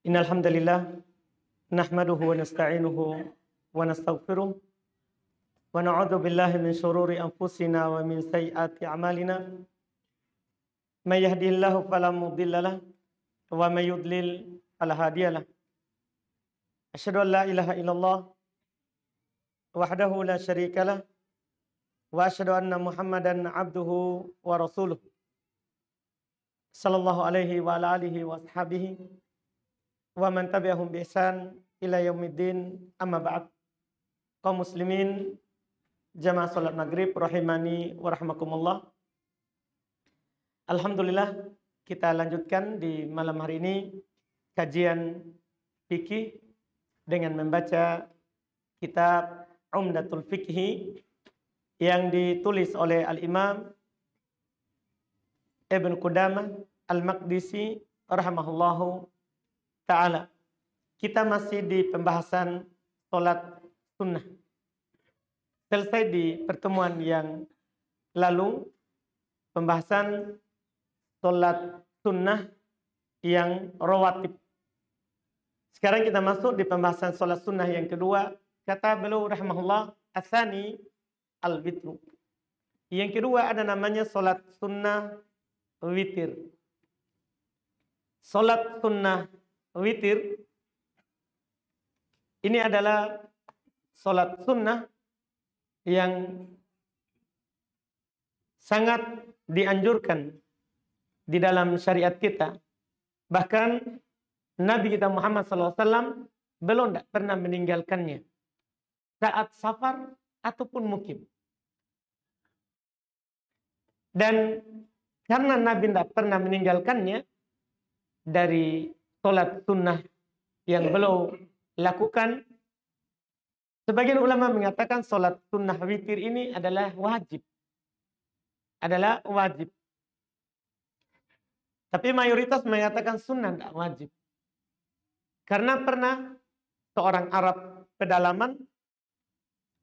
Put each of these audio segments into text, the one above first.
Innal hamdalillah nahmaduhu wa nasta'inuhu wa nastaghfiruh wa na'udzu billahi min shururi anfusina wa min sayyiati a'malina. May yahdihillahu fala mudhillalah wa may yudlil fala hadiyalah. Asyhadu an la ilaha illallah wahdahu la syarikalah wa asyhadu anna Muhammadan abduhu wa rasuluh. Sallallahu alaihi wa ala alihi wa ashabihi wa man tabi'ahum bi ihsan ila yaumiddin, amma ba'd. Kaum muslimin jamaah salat maghrib rahimani wa rahmakumullah. Alhamdulillah, kita lanjutkan di malam hari ini kajian fikih dengan membaca kitab Umdatul Fiqhi yang ditulis oleh Al-Imam Ibn Qudamah Al-Maqdisi rahimahullahu ta'ala. Kita masih di pembahasan sholat sunnah. Selesai di pertemuan yang lalu pembahasan sholat sunnah yang rawatib. Sekarang kita masuk di pembahasan sholat sunnah yang kedua. Kata beliau rahimahullah, asani al-witru. Yang kedua ada namanya sholat sunnah witir. Sholat sunnah witir ini adalah sholat sunnah yang sangat dianjurkan di dalam syariat kita. Bahkan Nabi kita Muhammad SAW belum tidak pernah meninggalkannya saat safar ataupun mukim. Dan karena Nabi tidak pernah meninggalkannya dari sholat sunnah yang beliau lakukan, sebagian ulama mengatakan sholat sunnah witir ini adalah wajib. Adalah wajib. Tapi mayoritas mengatakan sunnah tidak wajib. Karena pernah seorang Arab pedalaman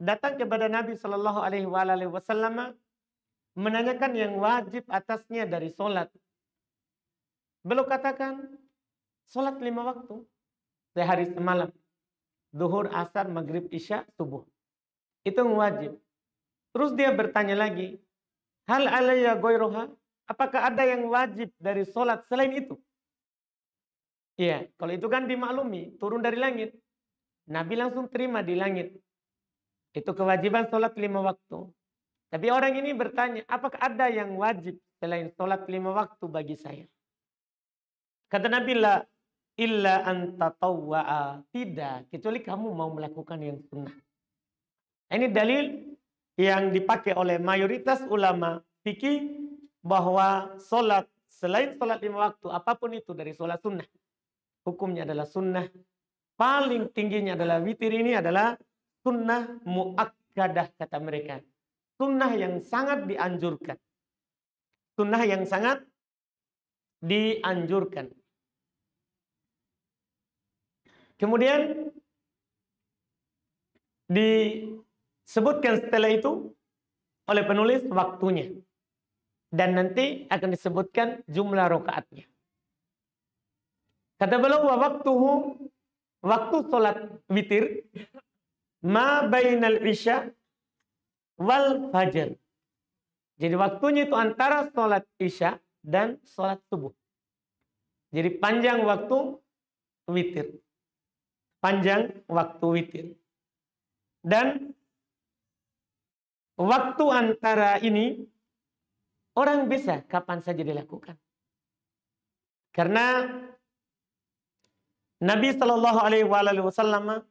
datang kepada Nabi Shallallahu Alaihi Wasallam menanyakan yang wajib atasnya dari sholat. Beliau katakan sholat 5 waktu sehari semalam, zuhur, asar, maghrib, isya, subuh. Itu yang wajib. Terus dia bertanya lagi, hal alayya ghairuha? Apakah ada yang wajib dari sholat selain itu? Iya, kalau itu kan dimaklumi, turun dari langit. Nabi langsung terima di langit. Itu kewajiban sholat 5 waktu. Tapi orang ini bertanya, apakah ada yang wajib selain sholat 5 waktu bagi saya? Kata Nabi, la illa antatawwa'a. Tidak, kecuali kamu mau melakukan yang sunnah. Ini dalil yang dipakai oleh mayoritas ulama fikih bahwa sholat selain sholat 5 waktu, apapun itu dari sholat sunnah, hukumnya adalah sunnah. Paling tingginya adalah witir, ini adalah sunnah muakkadah kata mereka. Sunnah yang sangat dianjurkan. Sunnah yang sangat dianjurkan. Kemudian disebutkan setelah itu oleh penulis waktunya. Dan nanti akan disebutkan jumlah rakaatnya. Kata beliau, waktu sholat witir ma bainal isya wal fajar. Jadi waktunya itu antara sholat isya dan sholat subuh. Jadi panjang waktu witir. Panjang waktu witir. Dan waktu antara ini orang bisa kapan saja dilakukan. Karena Nabi Shallallahu Alaihi Wasallam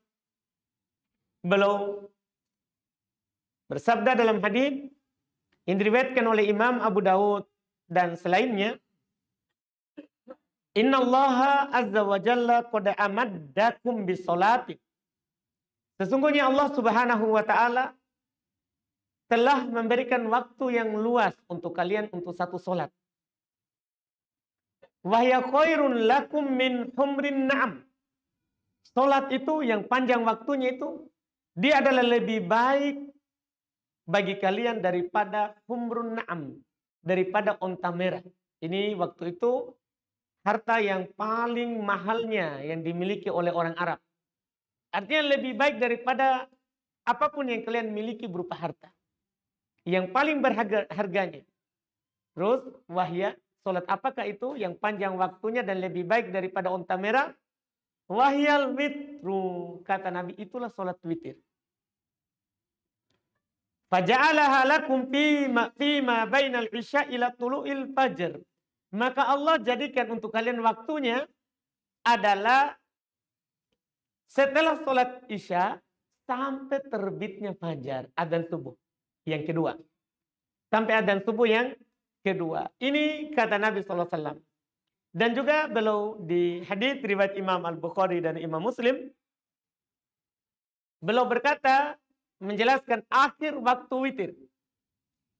beliau bersabda dalam hadis yang diriwayatkan oleh Imam Abu Dawud dan selainnya, Innallaha azza wa jalla qad amaddakum bisolati. Sesungguhnya Allah Subhanahu wa taala telah memberikan waktu yang luas untuk kalian untuk satu solat. Wahya khairun lakum min humrin na'am. Solat itu yang panjang waktunya itu, dia adalah lebih baik bagi kalian daripada humrun na'am, daripada onta merah. Ini waktu itu harta yang paling mahalnya yang dimiliki oleh orang Arab. Artinya lebih baik daripada apapun yang kalian miliki berupa harta. Yang paling berharga harganya. Terus wahya, salat apakah itu yang panjang waktunya dan lebih baik daripada unta merah? Wahyal witru, kata Nabi, itulah salat witir. Faja'alaha lakum fima bainal isya ila tulu'il fajr. Maka Allah jadikan untuk kalian waktunya adalah setelah sholat isya sampai terbitnya fajar, adzan subuh. Yang kedua. Sampai adzan subuh yang kedua. Ini kata Nabi SAW. Dan juga beliau di hadits riwayat Imam Al-Bukhari dan Imam Muslim, beliau berkata, menjelaskan akhir waktu witir.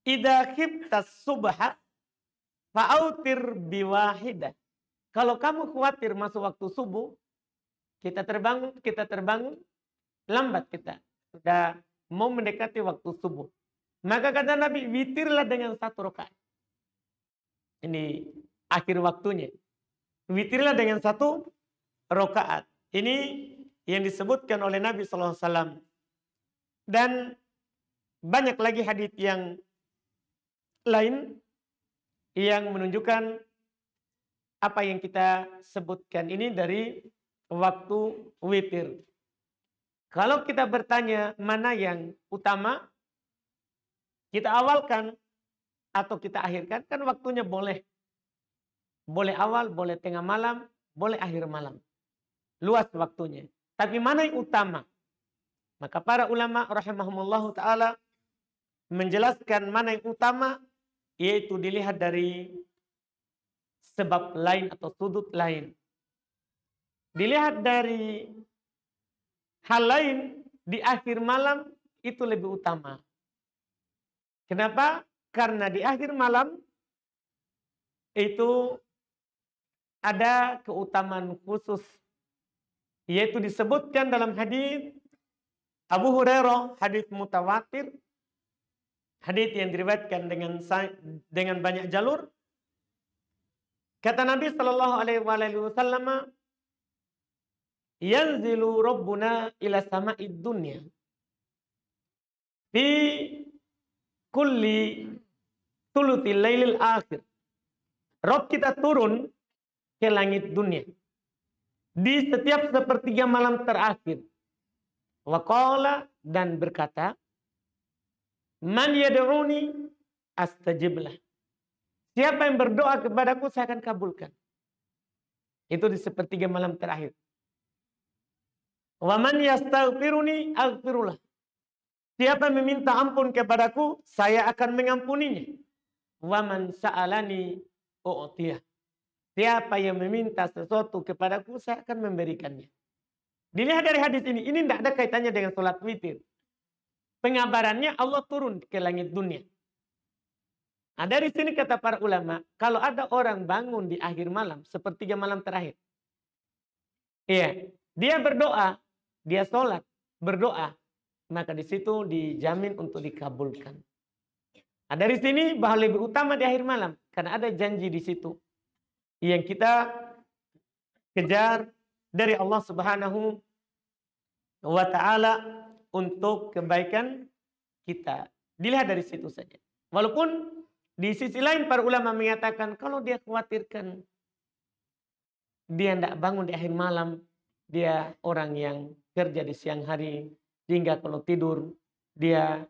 Idza khiftas subha fa'autir biwahidah. Kalau kamu khawatir masuk waktu subuh, kita terbangun, lambat kita. Sudah mau mendekati waktu subuh. Maka kata Nabi, witirlah dengan 1 rakaat. Ini akhir waktunya. Witirlah dengan 1 rakaat. Ini yang disebutkan oleh Nabi SAW. Dan banyak lagi hadits yang lain yang menunjukkan apa yang kita sebutkan ini dari waktu witir. Kalau kita bertanya mana yang utama, kita awalkan atau kita akhirkan, kan waktunya boleh. Boleh awal, boleh tengah malam, boleh akhir malam. Luas waktunya. Tapi mana yang utama? Maka para ulama rahimahumullah ta'ala menjelaskan mana yang utama, yaitu dilihat dari sebab lain atau sudut lain. Dilihat dari hal lain di akhir malam itu lebih utama. Kenapa? Karena di akhir malam itu ada keutamaan khusus, yaitu disebutkan dalam hadis Abu Hurairah, hadis mutawatir, hadis yang diriwayatkan dengan banyak jalur. Kata Nabi Shallallahu Alaihi Wasallam, yanzilu Rabbuna ila sama'id dunya fi kulli thuluthil lailil akhir. Rob kita turun ke langit dunia di setiap sepertiga malam terakhir. Waqala, dan berkata, man yad'uni astajib lah. Siapa yang berdoa kepadaku, saya akan kabulkan. Itu di sepertiga malam terakhir. Wa man yastaghfiruni aghfirullah. Siapa yang meminta ampun kepadaku, saya akan mengampuninya. Wa man sa'alani u'tiyah. Siapa yang meminta sesuatu kepadaku, saya akan memberikannya. Dilihat dari hadis ini tidak ada kaitannya dengan sholat witir. Pengabarannya Allah turun ke langit dunia. Nah, dari sini kata para ulama, kalau ada orang bangun di akhir malam, sepertiga malam terakhir. Iya, dia berdoa, dia sholat, berdoa, maka di situ dijamin untuk dikabulkan. Nah, dari sini bahwa lebih utama di akhir malam, karena ada janji di situ yang kita kejar dari Allah Subhanahu wa ta'ala untuk kebaikan kita. Dilihat dari situ saja. Walaupun di sisi lain para ulama mengatakan kalau dia khawatirkan dia tidak bangun di akhir malam, dia orang yang kerja di siang hari, sehingga kalau tidur dia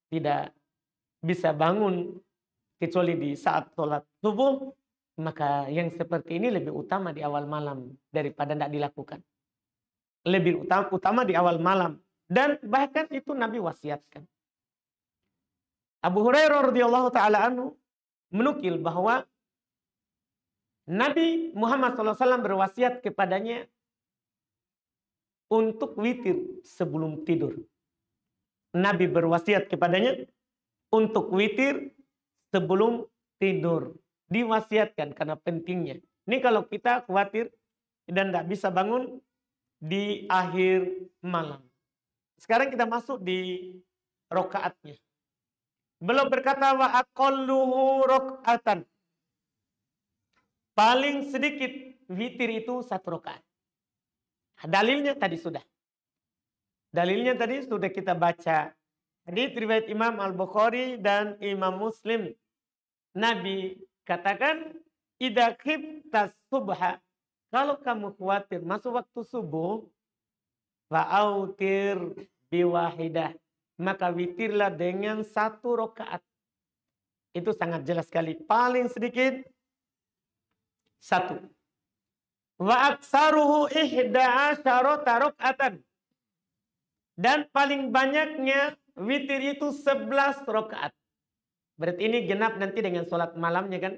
tidak bisa bangun kecuali di saat sholat subuh, maka yang seperti ini lebih utama di awal malam daripada tidak dilakukan. Lebih utama di awal malam. Dan bahkan itu Nabi wasiatkan. Abu Hurairah radhiyallahu ta'ala anhu menukil bahwa Nabi Muhammad SAW berwasiat kepadanya untuk witir sebelum tidur. Nabi berwasiat kepadanya untuk witir sebelum tidur. Diwasiatkan karena pentingnya. Ini kalau kita khawatir dan tidak bisa bangun di akhir malam. Sekarang kita masuk di rokaatnya. Beliau berkata wa aqalluhu rak'atan paling sedikit witir itu 1 rakaat. Dalilnya tadi sudah. Dalilnya tadi sudah kita baca. Hadits riwayat Imam Al-Bukhari dan Imam Muslim. Nabi katakan, idza khiftas subha, kalau kamu khawatir masuk waktu subuh, fa'autir biwahidah, maka witirlah dengan 1 rakaat. Itu sangat jelas sekali. Paling sedikit 1. Wa aksaruhu 11 rakaatan. Dan paling banyaknya witir itu 11 rakaat. Berarti ini genap nanti dengan sholat malamnya kan.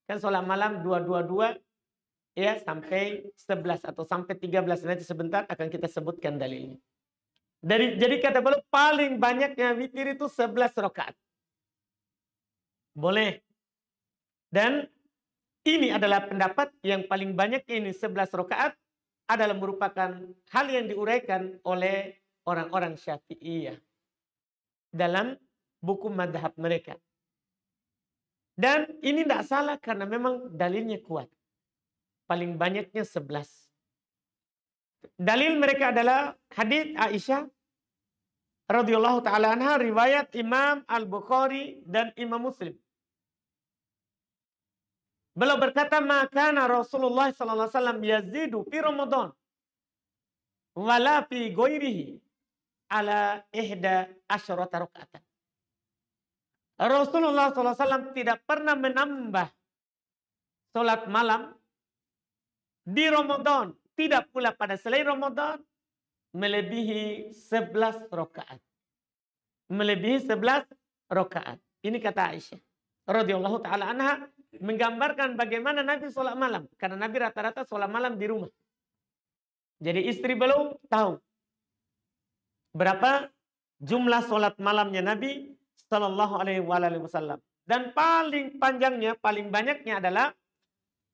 Kan sholat malam 222 ya sampai 11 atau sampai 13. Nanti sebentar akan kita sebutkan dalilnya. Jadi kata beliau paling banyaknya witir itu 11 rakaat. Boleh. Dan ini adalah pendapat yang paling banyak ini 11 rakaat adalah merupakan hal yang diuraikan oleh orang-orang Syafi'iyah dalam buku madhab mereka. Dan ini tidak salah karena memang dalilnya kuat. Paling banyaknya 11. Dalil mereka adalah hadits Aisyah radhiyallahu taala anha, riwayat Imam Al-Bukhari dan Imam Muslim. Beliau berkata, maka Rasulullah sallallahu alaihi wasallam yazidu fi Ramadan wala fi ghairihi ala 11 rakaatan. Rasulullah SAW tidak pernah menambah sholat malam di Ramadan, tidak pula pada selain Ramadan, melebihi 11 rakaat. Melebihi 11 rakaat. Ini kata Aisyah radhiyallahu taala anha, menggambarkan bagaimana Nabi sholat malam. Karena Nabi rata-rata sholat malam di rumah. Jadi istri beliau tahu berapa jumlah sholat malamnya Nabi Sallallahu Alaihi Wasallam. Dan paling panjangnya, paling banyaknya adalah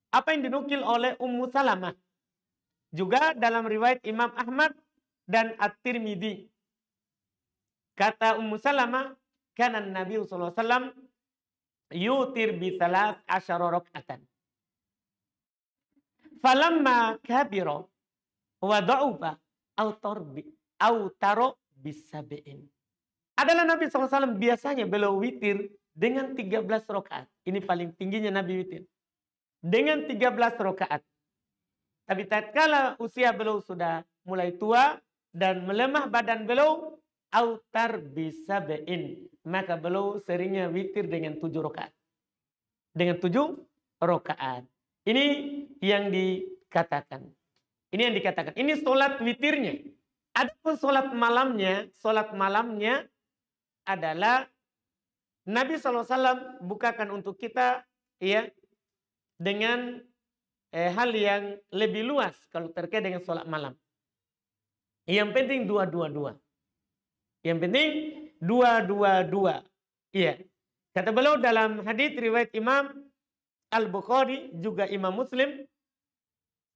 apa yang dinukil oleh Ummu Salamah. Juga dalam riwayat Imam Ahmad dan At-Tirmidzi. Kata Ummu Salamah, kana Nabi sallallahu alaihi wasallam yutir bi 13 rakaatan. Falamma kabira wa da'ufa autaro bisabein. Adalah Nabi SAW biasanya beliau witir dengan 13 rakaat. Ini paling tingginya Nabi witir. Dengan 13 rakaat. Tapi tatkala usia beliau sudah mulai tua dan melemah badan beliau, autar bisabein. Maka beliau seringnya witir dengan 7 rakaat. Dengan 7 rakaat. Ini yang dikatakan. Ini yang dikatakan. Ini sholat witirnya. Adapun sholat malamnya adalah Nabi SAW bukakan untuk kita ya dengan hal yang lebih luas kalau terkait dengan sholat malam. Yang penting 222. Yang penting 222. Iya. Kata beliau dalam hadits riwayat Imam Al-Bukhari juga Imam Muslim,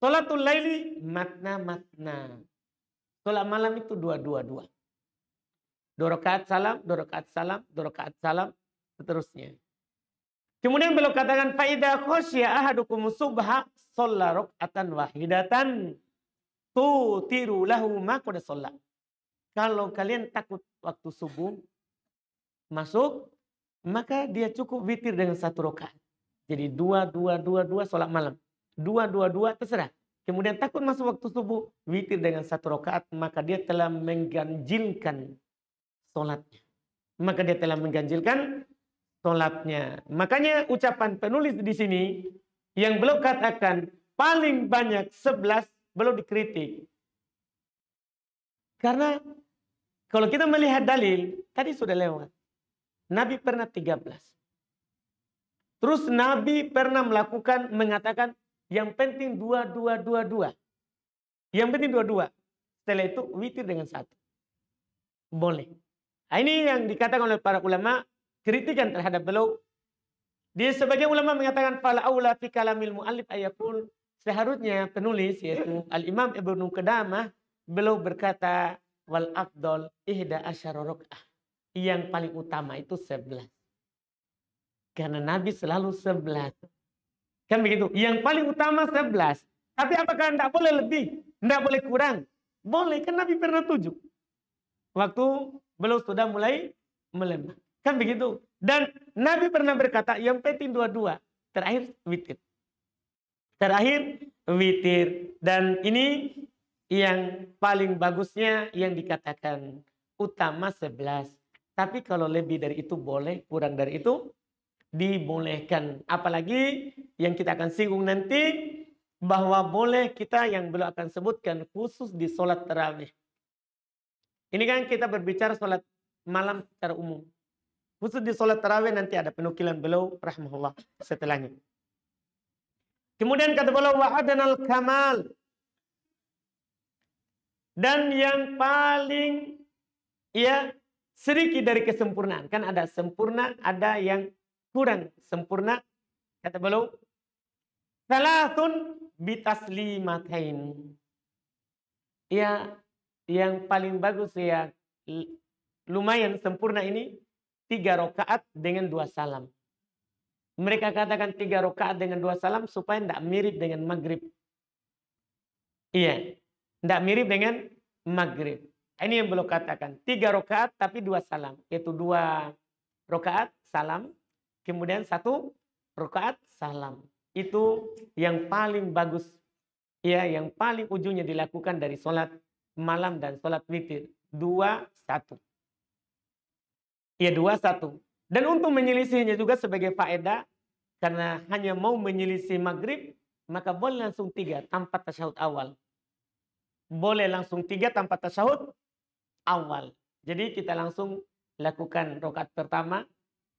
sholatul laili matna. Sholat malam itu 222. 2 rakaat salam, 2 rakaat salam, 2 rakaat salam, seterusnya. Kemudian beliau katakan, fa idza khasya ahadukum subha shalla raka'atan wahidatan tutiru lahu ma qad shalla. Kalau kalian takut waktu subuh masuk, maka dia cukup witir dengan 1 rakaat. Jadi 2 sholat malam. 2 terserah. Kemudian takut masuk waktu subuh, witir dengan 1 rakaat, maka dia telah mengganjilkan sholatnya. Maka dia telah mengganjilkan sholatnya. Makanya ucapan penulis di sini yang beliau katakan paling banyak 11, beliau dikritik. Karena kalau kita melihat dalil, tadi sudah lewat. Nabi pernah 13. Terus Nabi pernah mengatakan yang penting 2. Yang penting 2. Setelah itu witir dengan 1. Boleh. Nah, ini yang dikatakan oleh para ulama, kritikan terhadap beliau. Dia sebagian ulama mengatakan fala aula fi kalamil muallif ayaqul, seharusnya penulis yaitu Al-Imam Ibnu Qudamah beliau berkata wal afdal 11 rakaat. Yang paling utama itu 11. Karena Nabi selalu 11. Kan begitu. Yang paling utama 11. Tapi apakah tidak boleh lebih? Tidak boleh kurang? Boleh, kan Nabi pernah 7. Waktu beliau sudah mulai melemah. Kan begitu. Dan Nabi pernah berkata, yang penting dua-dua. Terakhir witir. Terakhir witir. Dan ini yang paling bagusnya yang dikatakan utama 11. Tapi kalau lebih dari itu boleh, kurang dari itu dibolehkan. Apalagi yang kita akan singgung nanti, bahwa boleh kita yang belum akan sebutkan khusus di sholat tarawih. Ini kan kita berbicara sholat malam secara umum. Khusus di sholat tarawih nanti ada penukilan beliau rahimahullah setelahnya. Kemudian kata beliau wa'adanal kamal. Dan yang paling sedikit dari kesempurnaan. Kan ada sempurna, ada yang kurang sempurna. Kata beliau, salatun bitaslimatain. Ya, yang paling bagus ya, lumayan sempurna ini 3 rakaat dengan 2 salam. Mereka katakan 3 rakaat dengan 2 salam supaya tidak mirip dengan maghrib. Iya, tidak mirip dengan maghrib. Ini yang belum katakan. 3 rakaat tapi 2 salam. Yaitu 2 rakaat salam. Kemudian 1 rakaat salam. Itu yang paling bagus. Ya, yang paling ujungnya dilakukan dari sholat malam dan sholat witir. 2-1. Ya, 2-1. Dan untuk menyelisihinya juga sebagai faedah. Karena hanya mau menyelisih maghrib. Maka boleh langsung 3 tanpa tasyahud awal. Boleh langsung 3 tanpa tasyahud awal. Jadi kita langsung lakukan rakaat pertama.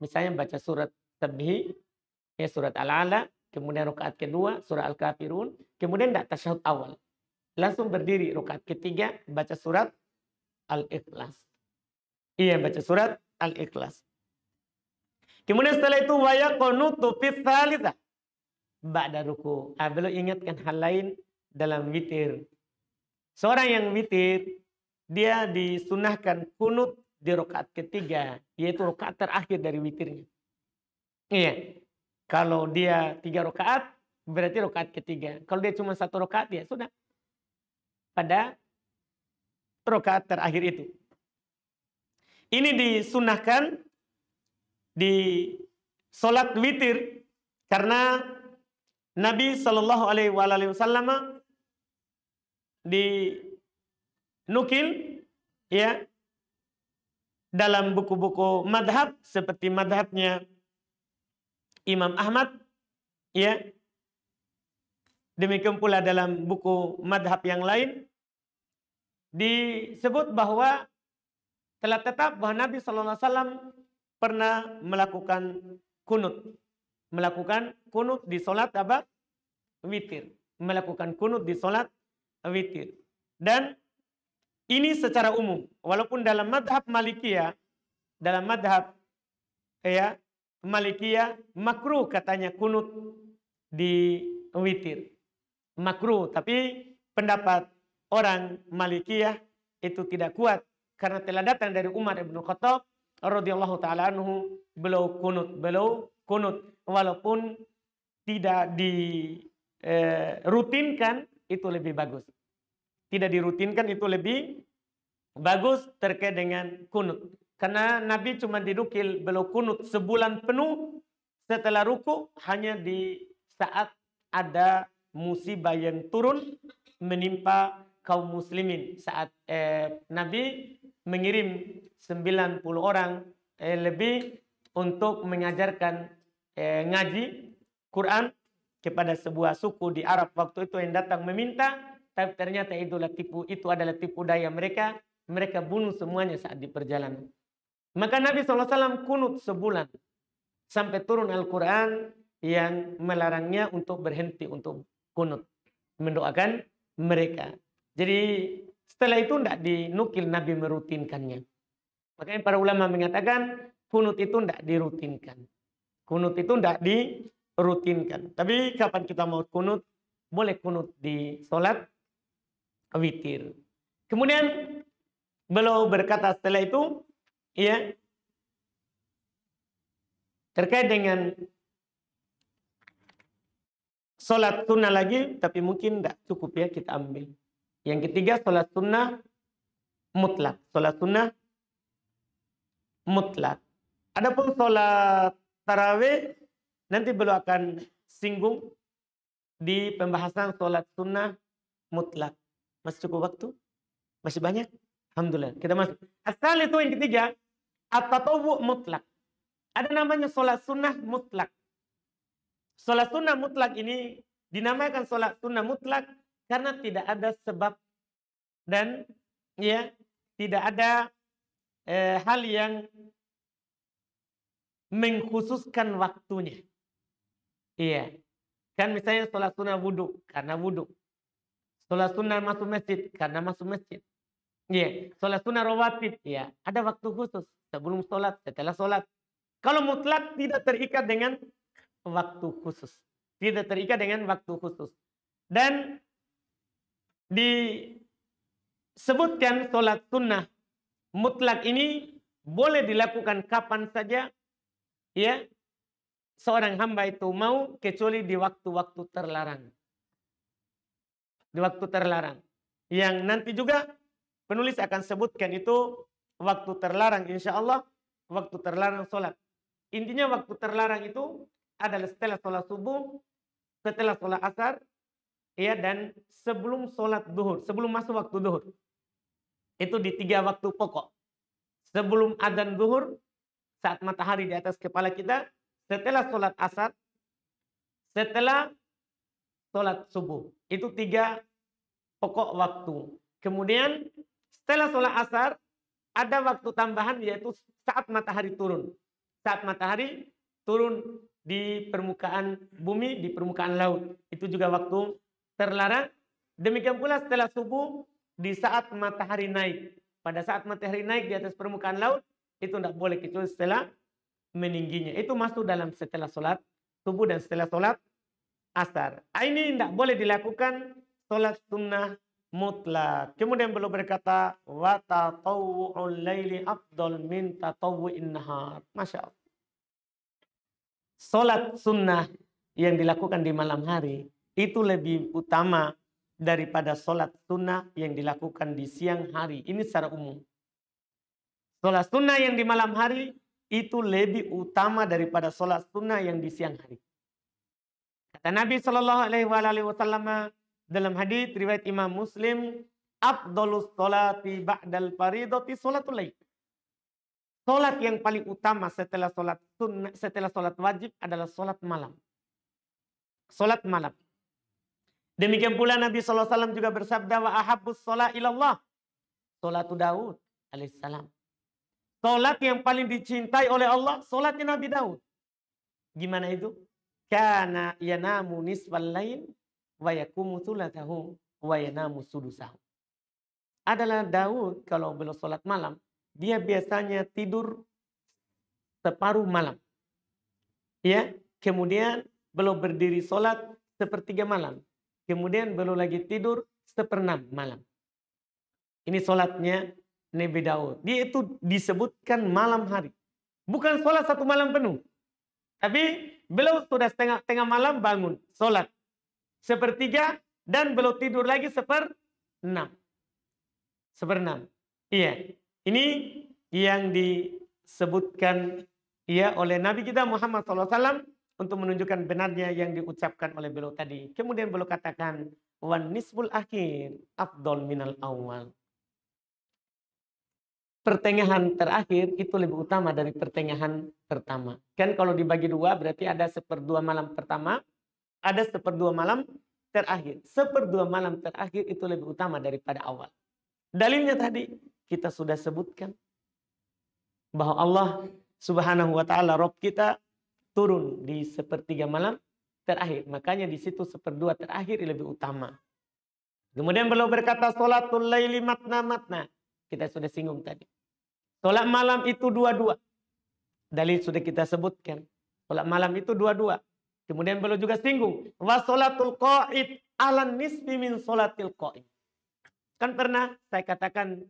Misalnya baca surat Tabihi. Ya, surat Al-Ala. Kemudian rakaat kedua surah Al-Kafirun. Kemudian tidak tasyahud awal. Langsung berdiri rakaat ketiga baca surat Al-Ikhlas. Iya, baca surat Al-Ikhlas. Kemudian setelah itu wa yaqunutu fi tsalitsah ba'da ruku. Beliau ingatkan hal lain dalam witir. Seorang yang witir dia disunahkan kunut di rakaat ketiga, yaitu rakaat terakhir dari witirnya. Iya. Kalau dia 3 rakaat, berarti rakaat ketiga. Kalau dia cuma 1 rakaat, ya sudah. Pada rakaat terakhir itu. Ini disunahkan di sholat witir. Karena Nabi SAW dinukil ya dalam buku-buku madhab. Seperti madhabnya Imam Ahmad, ya. Demikian pula dalam buku madhab yang lain disebut bahwa telah tetap bahwa Nabi SAW pernah melakukan kunut, di sholat apa? Witir, melakukan kunut di sholat witir. Dan ini secara umum, walaupun dalam madhab Malikiyah, Malikiyah makruh katanya kunut di witir. Makruh, tapi pendapat orang Malikiyah itu tidak kuat karena telah datang dari Umar bin Khattab radhiyallahu taala anhu beliau kunut walaupun tidak dirutinkan itu lebih bagus. Tidak dirutinkan itu lebih bagus terkait dengan kunut. Karena Nabi cuma dinukil beliau kunut sebulan penuh setelah ruku hanya di saat ada musibah yang turun menimpa kaum muslimin. Saat Nabi mengirim 90 orang lebih untuk mengajarkan ngaji Quran kepada sebuah suku di Arab waktu itu yang datang meminta, tapi ternyata itu adalah tipu daya mereka. Mereka bunuh semuanya saat di perjalanan. Maka Nabi SAW kunut sebulan sampai turun Al-Quran yang melarangnya untuk berhenti untuk kunut, mendoakan mereka. Jadi setelah itu tidak dinukil Nabi merutinkannya. Makanya para ulama mengatakan kunut itu tidak dirutinkan. Kunut itu tidak dirutinkan. Tapi kapan kita mau kunut? Boleh kunut di sholat witir. Kemudian beliau berkata setelah itu, ya, terkait dengan Sholat sunnah lagi, tapi mungkin tidak cukup ya kita ambil. Yang ketiga, sholat sunnah mutlak. Sholat sunnah mutlak. Adapun sholat tarawih, nanti beliau akan singgung di pembahasan sholat sunnah mutlak. Masih cukup waktu? Masih banyak? Alhamdulillah. Kita masuk. Asal itu yang ketiga, at-tatawwu mutlak. Ada namanya sholat sunnah mutlak. Sholat sunnah mutlak ini dinamakan sholat sunnah mutlak karena tidak ada sebab dan ya tidak ada hal yang mengkhususkan waktunya. Iya. Kan misalnya sholat sunnah wudhu karena wudhu. Sholat sunnah masuk masjid karena masuk masjid. Iya. Sholat sunnah rawatib. Ya. Ada waktu khusus. Sebelum sholat, setelah sholat. Kalau mutlak tidak terikat dengan waktu khusus. Tidak terikat dengan waktu khusus. Dan disebutkan sholat sunnah mutlak ini boleh dilakukan kapan saja ya seorang hamba itu mau, kecuali di waktu-waktu terlarang. Di waktu terlarang. Yang nanti juga penulis akan sebutkan itu waktu terlarang, insya Allah waktu terlarang sholat. Intinya waktu terlarang itu adalah setelah sholat subuh, setelah sholat asar, ya, dan sebelum sholat duhur, sebelum masuk waktu duhur. Itu di 3 waktu pokok. Sebelum adzan duhur, saat matahari di atas kepala kita, setelah sholat asar, setelah sholat subuh. Itu 3 pokok waktu. Kemudian setelah sholat asar, ada waktu tambahan yaitu saat matahari turun. Saat matahari turun di permukaan bumi, di permukaan laut. Itu juga waktu terlarang. Demikian pula setelah subuh, di saat matahari naik. Pada saat matahari naik di atas permukaan laut, itu tidak boleh kecuali setelah meningginya. Itu masuk dalam setelah sholat subuh dan setelah sholat asar. Ini tidak boleh dilakukan sholat sunnah mutlak. Kemudian beliau berkata, wa tatawwu'ul laili afdal min tatawwu'in nahar. Masya Allah. Sholat sunnah yang dilakukan di malam hari itu lebih utama daripada sholat sunnah yang dilakukan di siang hari. Ini secara umum. Sholat sunnah yang di malam hari itu lebih utama daripada sholat sunnah yang di siang hari. Kata Nabi Shallallahu Alaihi Wasallam dalam hadits riwayat Imam Muslim, afdhalus sholati ba'dal faridati sholatul lail. Sholat yang paling utama setelah sholat sunnah, setelah sholat wajib adalah sholat malam. Sholat malam. Demikian pula Nabi SAW juga bersabda, wa ahabbus sholat ilallah sholatu Daud alaihissalam. Sholat yang paling dicintai oleh Allah, sholatnya Nabi Daud. Gimana itu? Kana yanamu nisfal lail wa yakumu thulatahu wa yanamu sudusahu. Adalah Daud kalau beliau sholat malam, dia biasanya tidur separuh malam. Ya, kemudian beliau berdiri sholat sepertiga malam. Kemudian beliau lagi tidur 1/6 malam. Ini sholatnya Nabi Daud. Dia itu disebutkan malam hari. Bukan sholat 1 malam penuh. Tapi beliau sudah tengah malam bangun. Sholat 1/3 dan beliau tidur lagi 1/6. 1/6. Iya. Ini yang disebutkan ya oleh Nabi kita Muhammad SAW untuk menunjukkan benarnya yang diucapkan oleh beliau tadi. Kemudian beliau katakan, wan nisful akhir afdol minal awal. Pertengahan terakhir itu lebih utama dari pertengahan pertama. Kan kalau dibagi 2 berarti ada 1/2 malam pertama, ada 1/2 malam terakhir. 1/2 malam terakhir itu lebih utama daripada awal. Dalilnya tadi kita sudah sebutkan bahwa Allah Subhanahu wa taala Rabb kita turun di 1/3 malam terakhir. Makanya di situ 1/2 terakhir lebih utama. Kemudian beliau berkata sholatul laili matna matna. Kita sudah singgung tadi. Sholat malam itu 2-2. Dalil sudah kita sebutkan. Sholat malam itu 2-2. Kemudian beliau juga singgung. Wa sholatul qa'id alan nisbi min sholatil qa'id. Kan pernah saya katakan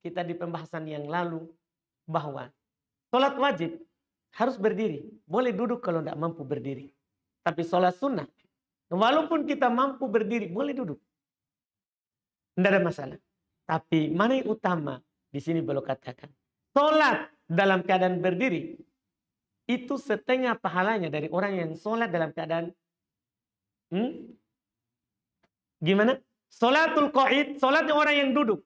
kita di pembahasan yang lalu bahwa sholat wajib harus berdiri. Boleh duduk kalau tidak mampu berdiri. Tapi sholat sunnah Walaupun kita mampu berdiri, boleh duduk. Tidak ada masalah. Tapi mana yang utama? Di sini beliau katakan. Sholat dalam keadaan berdiri. Itu setengah pahalanya dari orang yang sholat dalam keadaan. Gimana? Sholatul qa'id, sholatnya orang yang duduk.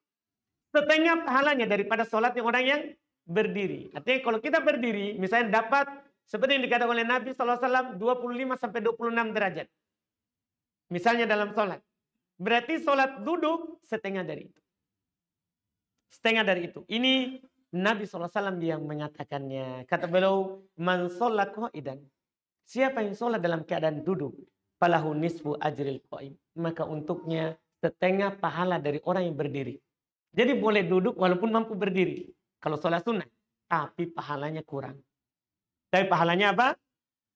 Setengah pahalanya daripada sholatnya orang yang berdiri. Artinya kalau kita berdiri, misalnya dapat seperti yang dikatakan oleh Nabi SAW, 25-26 derajat. Misalnya dalam sholat. Berarti sholat duduk setengah dari itu. Setengah dari itu. Ini Nabi SAW yang mengatakannya. Kata beliau, man sholat qa'idan. Siapa yang sholat dalam keadaan duduk, falahu nisfu ajril qa'im. Maka untuknya setengah pahala dari orang yang berdiri. Jadi boleh duduk walaupun mampu berdiri. Kalau sholat sunnah. Tapi pahalanya kurang. Tapi pahalanya apa?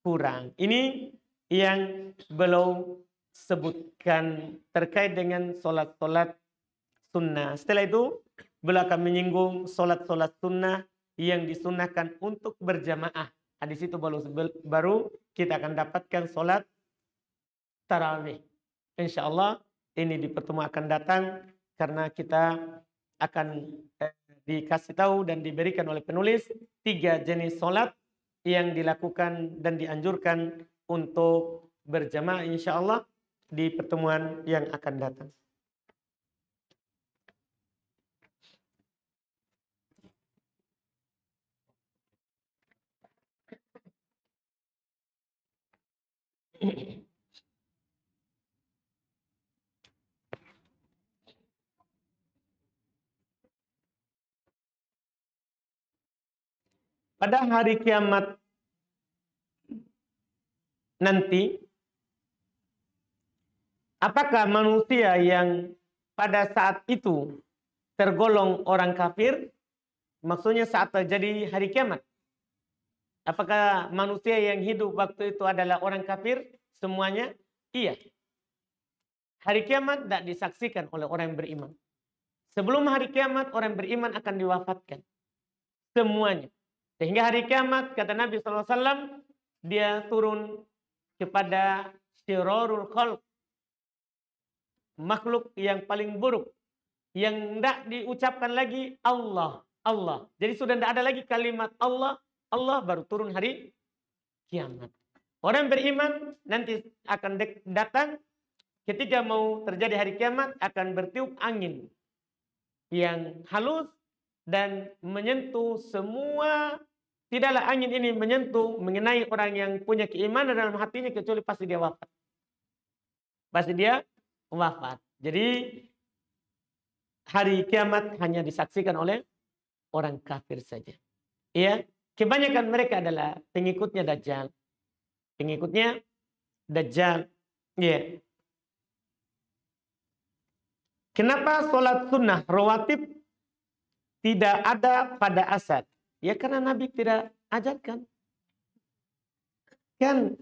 Kurang. Ini yang beliau sebutkan terkait dengan sholat-sholat sunnah. Setelah itu, beliau akan menyinggung sholat-sholat sunnah yang disunnahkan untuk berjamaah. Di situ baru kita akan dapatkan sholat tarawih. Insya Allah ini di pertemuan akan datang karena kita akan dikasih tahu dan diberikan oleh penulis 3 jenis sholat yang dilakukan dan dianjurkan untuk berjamaah insya Allah di pertemuan yang akan datang. Pada hari kiamat nanti, apakah manusia yang pada saat itu tergolong orang kafir? Maksudnya saat terjadi hari kiamat. Apakah manusia yang hidup waktu itu adalah orang kafir? Semuanya? Iya. Hari kiamat tidak disaksikan oleh orang yang beriman. Sebelum hari kiamat, orang beriman akan diwafatkan. Semuanya. Sehingga hari kiamat, kata Nabi SAW, dia turun kepada syirarul khalq. Makhluk yang paling buruk. Yang tidak diucapkan lagi Allah. Allah. Jadi sudah tidak ada lagi kalimat Allah. Allah baru turun hari kiamat. Orang beriman nanti akan datang ketika mau terjadi hari kiamat akan bertiup angin yang halus dan menyentuh semua. Tidaklah angin ini menyentuh mengenai orang yang punya keimanan dalam hatinya kecuali pasti dia wafat. Pasti dia wafat. Jadi hari kiamat hanya disaksikan oleh orang kafir saja. Ya, kebanyakan mereka adalah pengikutnya Dajjal. Pengikutnya Dajjal. Ya. Kenapa sholat sunnah rawatib tidak ada pada asar? Ya karena Nabi tidak ajarkan. Kan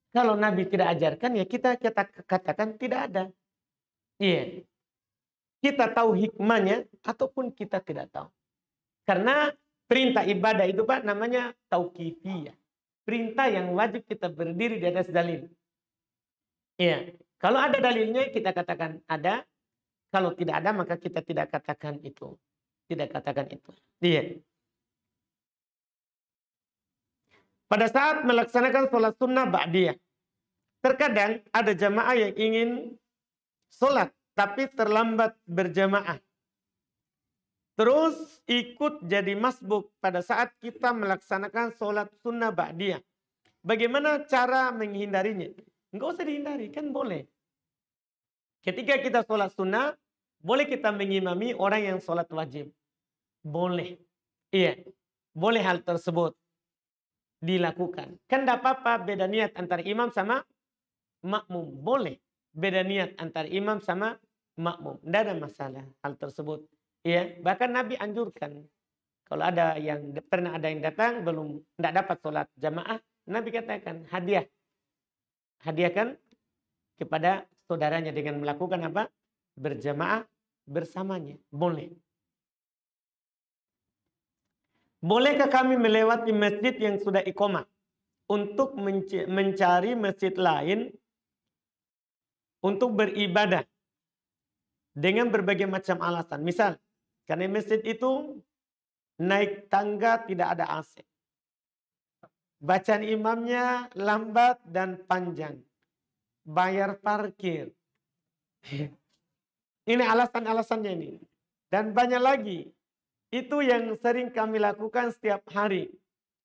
kalau Nabi tidak ajarkan ya kita katakan tidak ada. Iya. Kita tahu hikmahnya ataupun kita tidak tahu. Karena perintah ibadah itu Pak namanya tauqifiyah. Perintah yang wajib kita berdiri di atas dalil. Iya. Kalau ada dalilnya kita katakan ada. Kalau tidak ada maka kita tidak katakan itu. Tidak katakan itu. Iya. Pada saat melaksanakan sholat sunnah ba'diyah. Terkadang ada jamaah yang ingin sholat. Tapi terlambat berjamaah. Terus ikut jadi masbuk pada saat kita melaksanakan sholat sunnah ba'diyah. Bagaimana cara menghindarinya? Enggak usah dihindari, kan boleh. Ketika kita sholat sunnah, boleh kita mengimami orang yang sholat wajib. Boleh. Iya, boleh hal tersebut dilakukan. Kan tidak apa-apa beda niat antara imam sama makmum. Boleh beda niat antara imam sama makmum. Tidak ada masalah hal tersebut. Ya, bahkan Nabi anjurkan. Kalau ada yang pernah ada yang datang belum tidak dapat sholat jamaah, Nabi katakan hadiah. Hadiahkan kepada saudaranya dengan melakukan apa? Berjamaah bersamanya. Boleh. Bolehkah kami melewati masjid yang sudah iqamah untuk mencari masjid lain untuk beribadah dengan berbagai macam alasan. Misal, karena masjid itu naik tangga tidak ada AC. Bacaan imamnya lambat dan panjang. Bayar parkir. Ini alasan-alasannya ini. Dan banyak lagi. Itu yang sering kami lakukan setiap hari.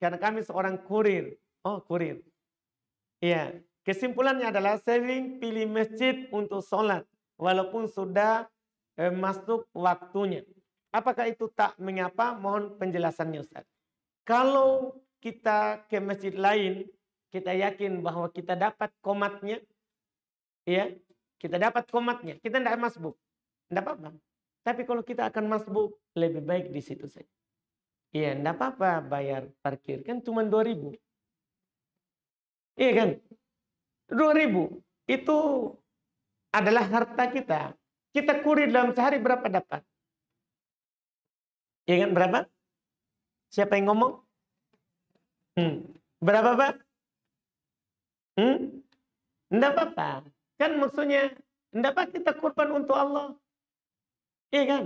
Karena kami seorang kurir. Oh, kurir. Iya. Kesimpulannya adalah sering pilih masjid untuk sholat. Walaupun sudah masuk waktunya. Apakah itu tak mengapa? Mohon penjelasannya, Ustaz. Kalau kita ke masjid lain, kita yakin bahwa kita dapat qomatnya, ya, kita dapat qomatnya, kita tidak masbuk, tidak apa-apa. Tapi kalau kita akan masbuk, lebih baik di situ saja. Iya, tidak apa-apa bayar parkir, kan cuma 2.000. Iya kan? 2.000 itu adalah harta kita. Kita kurir dalam sehari berapa dapat? Iya kan, berapa? Siapa yang ngomong? Berapa, Pak? Enggak apa-apa. Kan maksudnya, enggak apa kita kurban untuk Allah. Iya kan?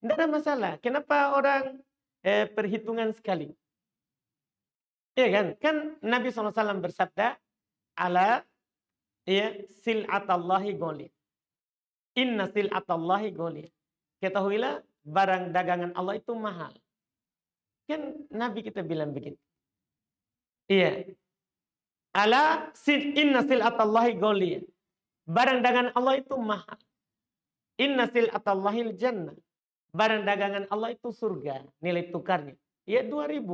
Enggak ada masalah. Kenapa orang perhitungan sekali? Iya kan? Kan Nabi SAW bersabda, ala ya sil'atallahi ghaliyah. Inna sil'atallahi ghaliyah. Ketahuilah barang dagangan Allah itu mahal. Kan Nabi kita bilang begitu. Iya. Inna sil'atallahi ghaliyah. Barang dagangan Allah itu mahal. Inna sil'atallahil jannah. Barang dagangan Allah itu surga. Nilai tukarnya. Ya 2.000.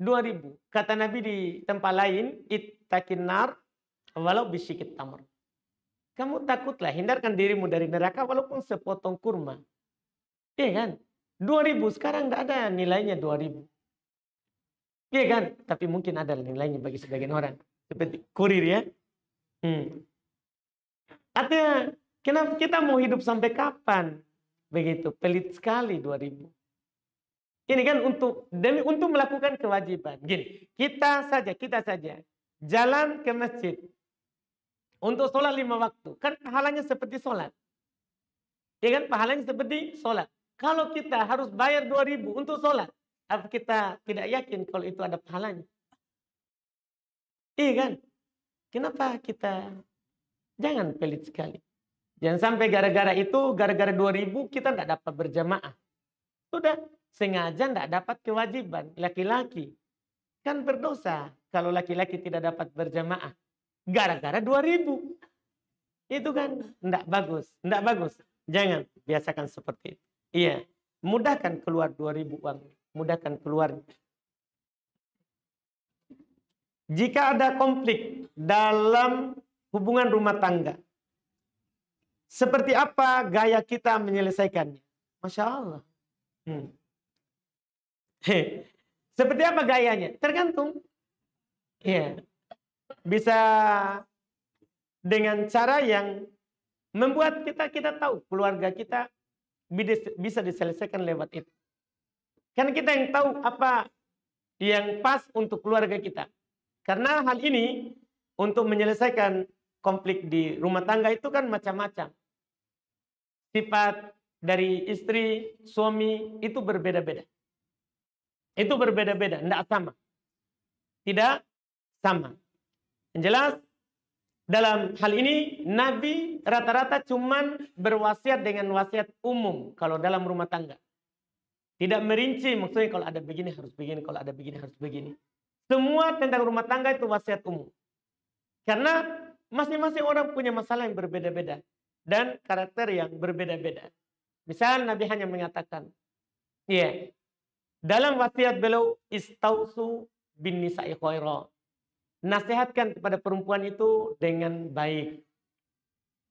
2.000. Kata Nabi di tempat lain, ittaqin nar walau bisyikit tamr. Kamu takutlah, hindarkan dirimu dari neraka walaupun sepotong kurma. Iya kan? 2.000 sekarang tidak ada nilainya 2.000. Iya kan? Tapi mungkin ada nilainya bagi sebagian orang. Seperti kurir ya. Artinya, kenapa kita mau hidup sampai kapan? Begitu, pelit sekali 2.000. Ini kan untuk melakukan kewajiban. Gini, kita saja jalan ke masjid untuk sholat 5 waktu. Kan pahalanya seperti sholat. Ya kan, pahalanya seperti sholat. Kalau kita harus bayar 2.000 untuk sholat, apa kita tidak yakin kalau itu ada pahalanya? Iya kan? Kenapa kita jangan pelit sekali? Jangan sampai gara-gara itu, gara-gara 2.000 kita tidak dapat berjamaah. Sudah, sengaja tidak dapat kewajiban. Laki-laki kan berdosa kalau laki-laki tidak dapat berjamaah. Gara-gara 2.000. Itu kan tidak bagus. Tidak bagus. Jangan biasakan seperti itu. Iya, mudahkan keluar 2.000 uang. Mudahkan keluar. Jika ada konflik dalam hubungan rumah tangga, seperti apa gaya kita menyelesaikannya? Masya Allah. Seperti apa gayanya? Tergantung. Ya, bisa dengan cara yang membuat kita tahu keluarga kita bisa diselesaikan lewat itu. Kan kita yang tahu apa yang pas untuk keluarga kita. Karena hal ini untuk menyelesaikan konflik di rumah tangga itu kan macam-macam. Sifat dari istri, suami itu berbeda-beda. Itu berbeda-beda, tidak sama. Tidak sama. Yang jelas dalam hal ini Nabi rata-rata cuman berwasiat dengan wasiat umum kalau dalam rumah tangga. Tidak merinci, maksudnya kalau ada begini harus begini, kalau ada begini harus begini. Semua tentang rumah tangga itu wasiat umum. Karena masing-masing orang punya masalah yang berbeda-beda dan karakter yang berbeda-beda. Misal Nabi hanya mengatakan, dalam wasiat beliau istausu bin nisa'i khaira. Nasihatkan kepada perempuan itu dengan baik.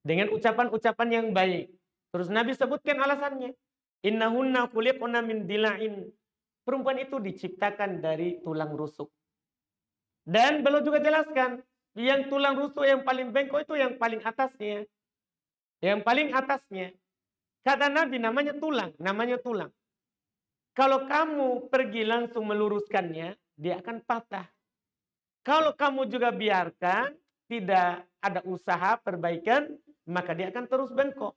Dengan ucapan-ucapan yang baik. Terus Nabi sebutkan alasannya. Innahunna khuliqna min dila'in. Perempuan itu diciptakan dari tulang rusuk. Dan beliau juga jelaskan, yang tulang rusuk yang paling bengkok itu yang paling atasnya. Yang paling atasnya. Kata Nabi namanya tulang. Namanya tulang. Kalau kamu pergi langsung meluruskannya, dia akan patah. Kalau kamu juga biarkan, tidak ada usaha perbaikan, maka dia akan terus bengkok.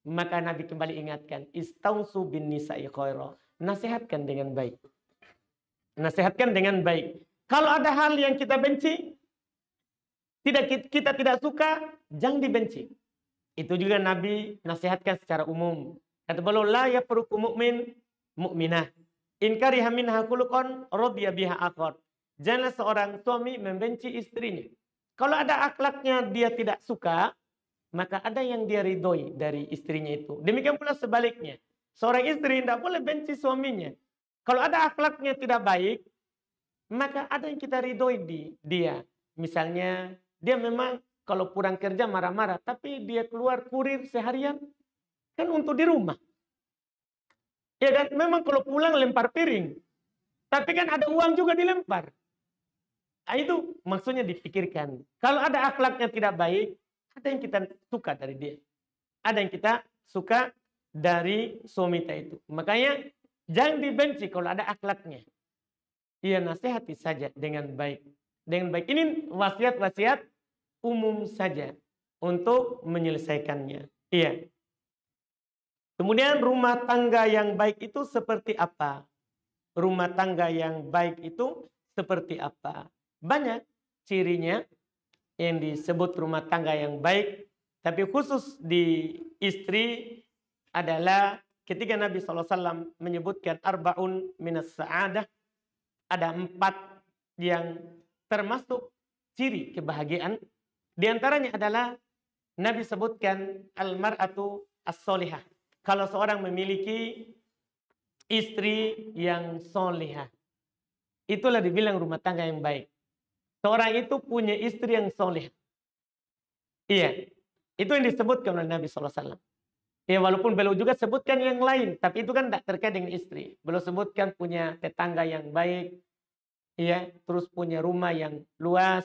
Maka Nabi kembali ingatkan, istausu bin nisa'i khaira. Nasihatkan dengan baik. Nasihatkan dengan baik. Kalau ada hal yang kita benci, kita tidak suka, jangan dibenci. Itu juga Nabi nasihatkan secara umum. Kata beliau, la yafruqu mu'min mu'minah. In kariha minha khuluqan radiya biha akhar. Janganlah seorang suami membenci istrinya. Kalau ada akhlaknya dia tidak suka, maka ada yang dia ridhoi dari istrinya itu. Demikian pula sebaliknya. Seorang istri tidak boleh benci suaminya. Kalau ada akhlaknya tidak baik, maka ada yang kita ridhoi di dia. Misalnya, dia memang kalau pulang kerja marah-marah, tapi dia keluar kurir seharian, kan untuk di rumah. Ya kan, memang kalau pulang lempar piring, tapi kan ada uang juga dilempar. Nah, itu maksudnya dipikirkan. Kalau ada akhlaknya tidak baik, ada yang kita suka dari dia. Ada yang kita suka dari suami kita itu. Makanya jangan dibenci kalau ada akhlaknya. Ia nasihati saja dengan baik. Dengan baik. Ini wasiat-wasiat umum saja untuk menyelesaikannya. Iya. Kemudian rumah tangga yang baik itu seperti apa? Rumah tangga yang baik itu seperti apa? Banyak cirinya yang disebut rumah tangga yang baik. Tapi khusus di istri adalah ketika Nabi SAW menyebutkan arba'un minas sa'adah. Ada 4 yang termasuk ciri kebahagiaan. Di antaranya adalah Nabi sebutkan al-mar'atu as-solihah. Kalau seorang memiliki istri yang solihah, itulah dibilang rumah tangga yang baik. Seorang itu punya istri yang soleh. Iya. Itu yang disebutkan oleh Nabi SAW. Ya, walaupun beliau juga sebutkan yang lain. Tapi itu kan tidak terkait dengan istri. Beliau sebutkan punya tetangga yang baik. Iya. Terus punya rumah yang luas.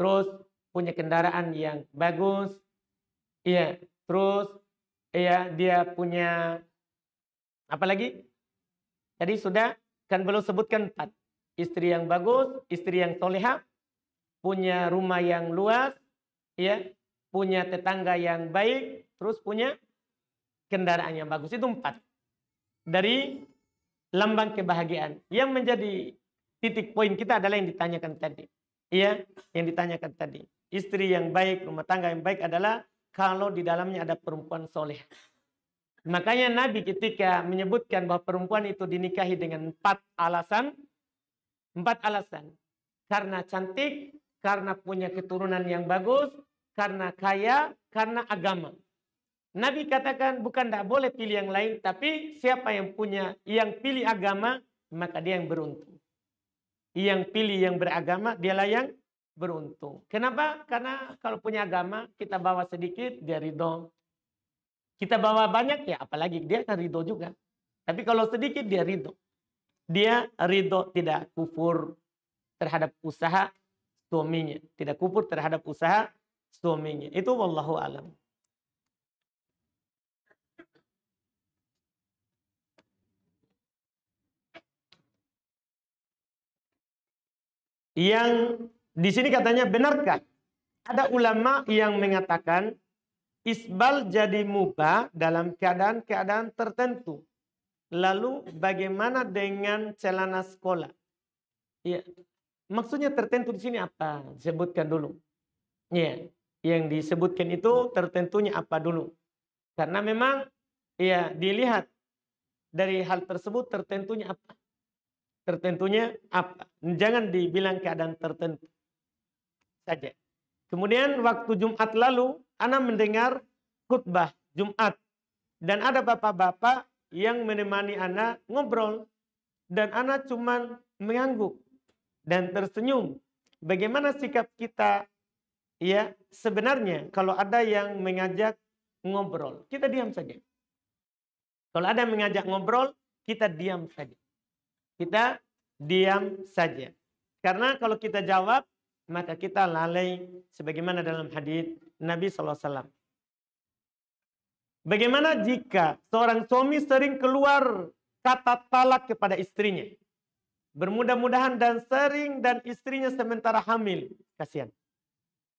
Terus punya kendaraan yang bagus. Iya. Terus iya, dia punya apa lagi? Tadi sudah kan beliau sebutkan 4. Istri yang bagus, istri yang solehah, punya rumah yang luas, ya, punya tetangga yang baik, terus punya kendaraan yang bagus. Itu 4. Dari lambang kebahagiaan. Yang menjadi titik poin kita adalah yang ditanyakan tadi. Iya, yang ditanyakan tadi. Istri yang baik, rumah tangga yang baik adalah kalau di dalamnya ada perempuan soleh. Makanya Nabi ketika menyebutkan bahwa perempuan itu dinikahi dengan 4 alasan. 4 alasan. Karena cantik, karena punya keturunan yang bagus, karena kaya, karena agama. Nabi katakan bukan tidak boleh pilih yang lain, tapi siapa yang pilih agama, maka dia yang beruntung. Yang pilih yang beragama, dialah yang beruntung. Kenapa? Karena kalau punya agama, kita bawa sedikit, dia ridho. Kita bawa banyak, ya apalagi dia akan ridho juga. Tapi kalau sedikit, dia ridho. Dia ridho, tidak kufur terhadap usaha suaminya. Tidak kufur terhadap usaha suaminya. Itu wallahu alam. Yang di sini katanya, benarkah ada ulama yang mengatakan isbal jadi mubah dalam keadaan-keadaan tertentu? Lalu bagaimana dengan celana sekolah? Ya, maksudnya tertentu di sini apa? Sebutkan dulu. Ya, yang disebutkan itu tertentunya apa dulu? Karena memang ya dilihat dari hal tersebut tertentunya apa? Tertentunya apa? Jangan dibilang keadaan tertentu saja. Kemudian waktu Jumat lalu, ana mendengar khutbah Jumat dan ada bapak-bapak yang menemani ana ngobrol dan ana cuman mengangguk dan tersenyum. Bagaimana sikap kita ya sebenarnya kalau ada yang mengajak ngobrol, kita diam saja. Kalau ada yang mengajak ngobrol, kita diam saja. Kita diam saja. Karena kalau kita jawab, maka kita lalai sebagaimana dalam hadis Nabi SAW. Bagaimana jika seorang suami sering keluar kata talak kepada istrinya? Bermudah-mudahan dan sering dan istrinya sementara hamil. Kasihan.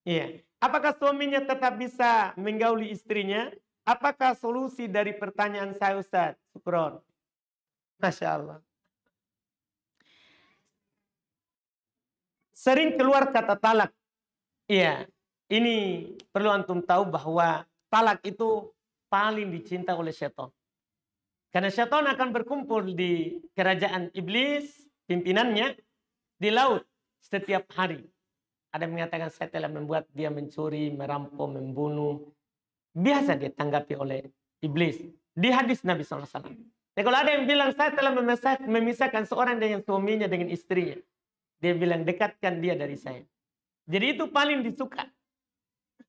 Iya. Apakah suaminya tetap bisa menggauli istrinya? Apakah solusi dari pertanyaan saya, Ustaz? Syukron. Masya Allah. Sering keluar kata talak. Iya. Ini perlu antum tahu bahwa talak itu paling dicinta oleh syaitan. Karena syaitan akan berkumpul di kerajaan iblis, pimpinannya, di laut setiap hari. Ada yang mengatakan saya telah membuat dia mencuri, merampok, membunuh. Biasa dia tanggapi oleh iblis. Di hadis Nabi SAW. Dan kalau ada yang bilang saya telah memisahkan seorang dengan suaminya, dengan istrinya. Dia bilang dekatkan dia dari saya. Jadi itu paling disuka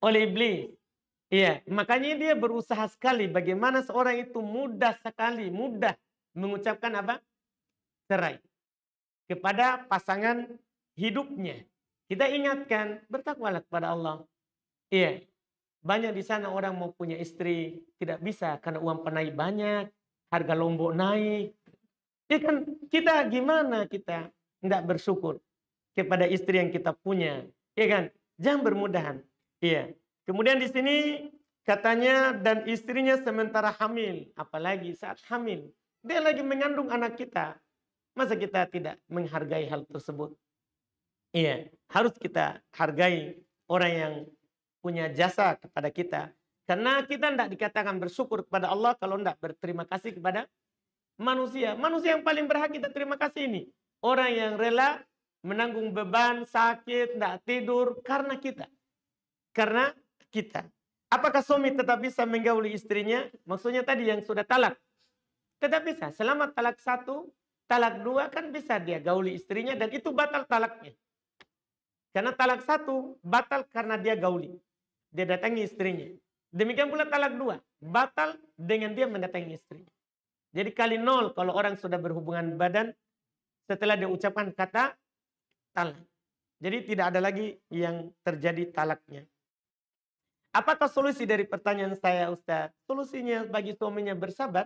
oleh iblis. Iya, makanya dia berusaha sekali bagaimana seorang itu mudah mengucapkan apa? Cerai kepada pasangan hidupnya. Kita ingatkan, bertakwalah kepada Allah. Iya, banyak di sana orang mau punya istri tidak bisa karena uang panai banyak, harga lombok naik. Ya kan kita gimana kita tidak bersyukur kepada istri yang kita punya, ya kan? Jangan bermudahan. Iya. Kemudian di sini katanya dan istrinya sementara hamil, apalagi saat hamil, dia lagi mengandung anak kita. Masa kita tidak menghargai hal tersebut? Iya, harus kita hargai orang yang punya jasa kepada kita. Karena kita tidak dikatakan bersyukur kepada Allah kalau tidak berterima kasih kepada manusia. Manusia yang paling berhak kita terima kasih ini. Orang yang rela menanggung beban, sakit, tidak tidur karena kita. Karena kita. Apakah suami tetap bisa menggauli istrinya? Maksudnya tadi yang sudah talak. Tetap bisa. Selama talak 1, talak 2 kan bisa dia gauli istrinya dan itu batal talaknya. Karena talak 1 batal karena dia gauli. Dia datangi istrinya. Demikian pula talak 2. Batal dengan dia mendatangi istrinya. Jadi kali 0 kalau orang sudah berhubungan badan setelah dia ucapkan kata talak. Jadi tidak ada lagi yang terjadi talaknya. Apakah solusi dari pertanyaan saya, Ustaz? Solusinya bagi suaminya bersabar.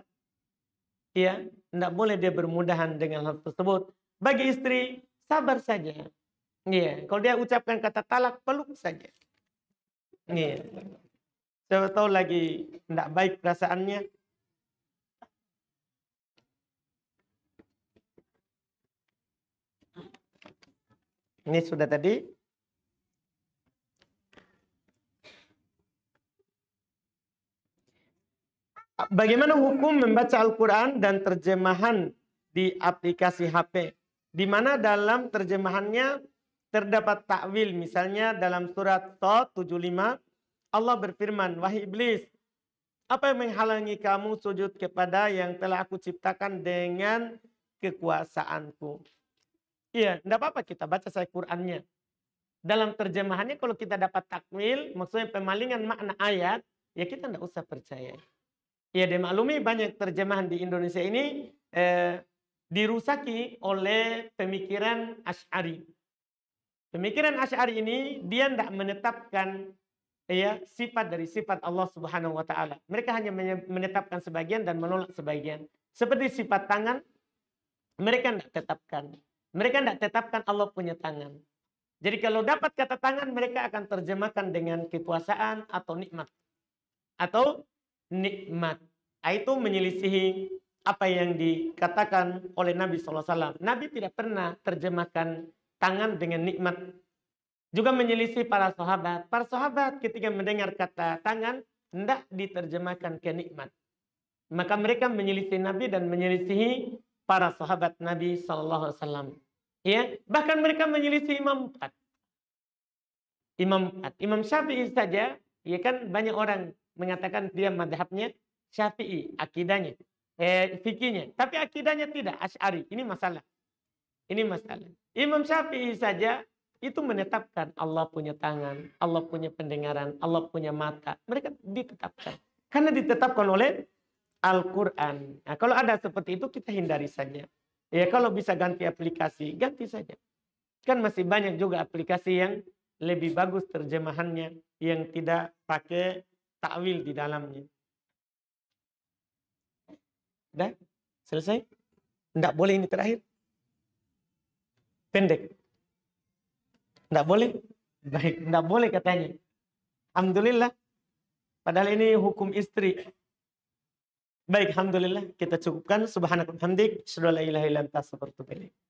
Ya, tidak boleh dia bermudahan dengan hal tersebut. Bagi istri, sabar saja. Iya, kalau dia ucapkan kata talak, peluk saja. Iya. Saya tahu lagi tidak baik perasaannya. Ini sudah tadi. Bagaimana hukum membaca Al-Quran dan terjemahan di aplikasi HP? Di mana dalam terjemahannya terdapat takwil. Misalnya dalam surat Shad 75, Allah berfirman, wahai iblis, apa yang menghalangi kamu sujud kepada yang telah aku ciptakan dengan kekuasaanku? Iya, tidak apa-apa kita baca saya Qurannya. Dalam terjemahannya kalau kita dapat takwil, maksudnya pemalingan makna ayat, ya kita tidak usah percaya. Ya dimaklumi banyak terjemahan di Indonesia ini dirusaki oleh pemikiran Asy'ari. Pemikiran Asy'ari ini dia tidak menetapkan ya sifat dari sifat Allah Subhanahu wa taala. Mereka hanya menetapkan sebagian dan menolak sebagian. Seperti sifat tangan, mereka tidak tetapkan. Mereka tidak tetapkan Allah punya tangan. Jadi kalau dapat kata tangan, mereka akan terjemahkan dengan kekuasaan atau nikmat. Atau nikmat. Itu menyelisihi apa yang dikatakan oleh Nabi SAW. Nabi tidak pernah terjemahkan tangan dengan nikmat. Juga menyelisih para sahabat. Para sahabat ketika mendengar kata tangan, tidak diterjemahkan ke nikmat. Maka mereka menyelisih Nabi dan menyelisihi para sahabat Nabi SAW. Ya, bahkan mereka menyelisih Imam 4. Imam Syafi'i saja, ya kan banyak orang mengatakan dia madhabnya Syafi'i, akidahnya, fikihnya. Tapi akidahnya tidak, Asy'ari. Ini masalah. Ini masalah. Imam Syafi'i saja itu menetapkan Allah punya tangan, Allah punya pendengaran, Allah punya mata. Mereka ditetapkan. Karena ditetapkan oleh Al-Quran. Nah, kalau ada seperti itu kita hindari saja. Ya kalau bisa ganti aplikasi, ganti saja. Kan masih banyak juga aplikasi yang lebih bagus terjemahannya yang tidak pakai takwil di dalamnya. Dah? Selesai? Tidak boleh ini terakhir? Pendek? Tidak boleh? Baik, tidak boleh katanya. Alhamdulillah. Padahal ini hukum istri. Baik, alhamdulillah kita cukupkan. Subhanakallah hamdik, asyhadu an la ilaha illa anta, astaghfiruka wa atubu ilaik.